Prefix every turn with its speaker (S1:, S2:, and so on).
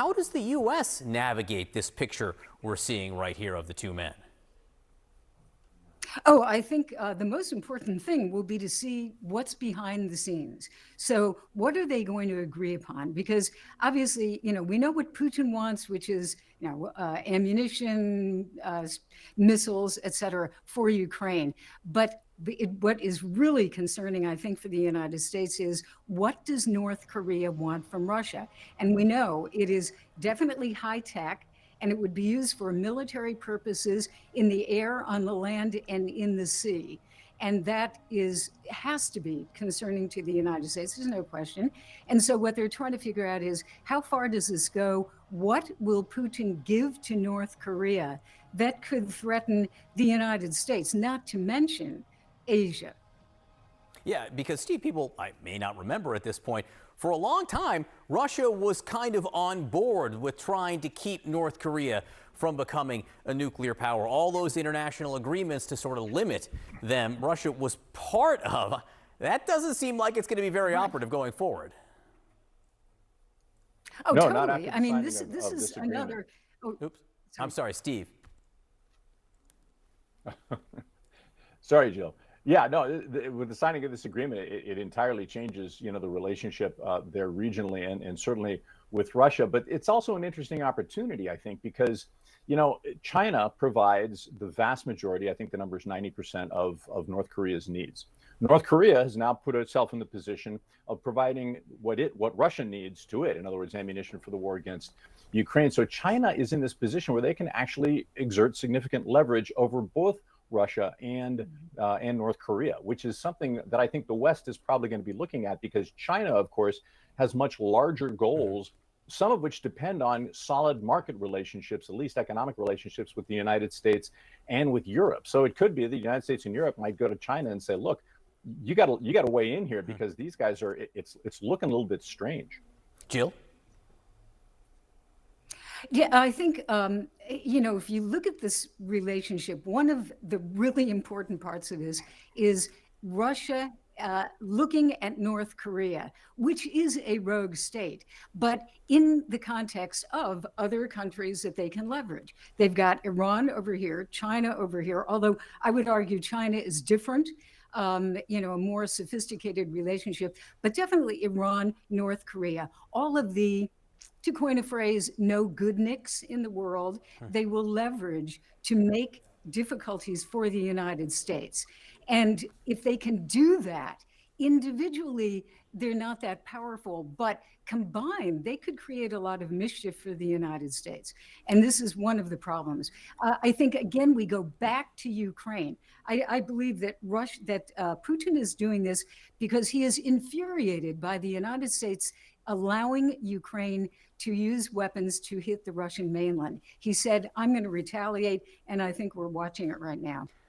S1: how does the U.S. navigate this picture we're seeing right here of the two men?
S2: Oh, I think the most important thing will be to see what's behind the scenes. So what are they going to agree upon? Because obviously, we know what Putin wants, which is, ammunition, missiles, et cetera, for Ukraine. But what is really concerning, I think, for the United States is what does North Korea want from Russia? And we know it is definitely high tech, and it would be used for military purposes in the air, on the land, and in the sea. And that has to be concerning to the United States, there's no question. And so what they're trying to figure out is, how far does this go? What will Putin give to North Korea that could threaten the United States, not to mention Asia?
S1: Yeah, because Steve, people I may not remember at this point, for a long time, Russia was kind of on board with trying to keep North Korea from becoming a nuclear power. All those international agreements to sort of limit them, Russia was part of. That doesn't seem like it's going to be very operative going forward.
S2: Oh,
S3: No,
S2: totally.
S3: not after the
S2: I mean,
S3: signing
S2: this
S3: of
S2: is
S3: this agreement.
S2: another. Oh,
S1: Oops.
S2: sorry.
S1: I'm sorry, Steve.
S3: Sorry, Jill. Yeah, no, with the signing of this agreement, it entirely changes, the relationship there regionally and certainly with Russia. But it's also an interesting opportunity, I think, because, China provides the vast majority, I think the number is 90% of North Korea's needs. North Korea has now put itself in the position of providing what Russia needs to it, in other words, ammunition for the war against Ukraine. So China is in this position where they can actually exert significant leverage over both Russia and North Korea, which is something that I think the West is probably going to be looking at, because China, of course, has much larger goals, some of which depend on solid market relationships, at least economic relationships with the United States and with Europe. So it could be the United States and Europe might go to China and say, look, you got to weigh in here, because these guys it's looking a little bit strange.
S1: Jill?
S2: Yeah, I think, if you look at this relationship, one of the really important parts of this is Russia looking at North Korea, which is a rogue state, but in the context of other countries that they can leverage. They've got Iran over here, China over here, although I would argue China is different. A more sophisticated relationship, but definitely Iran, North Korea, all of the, to coin a phrase, no good nicks in the world, they will leverage to make difficulties for the United States. And if they can do that, individually, they're not that powerful, but combined, they could create a lot of mischief for the United States. And this is one of the problems. I think, again, we go back to Ukraine. I believe that Putin is doing this because he is infuriated by the United States allowing Ukraine to use weapons to hit the Russian mainland. He said, I'm going to retaliate, and I think we're watching it right now.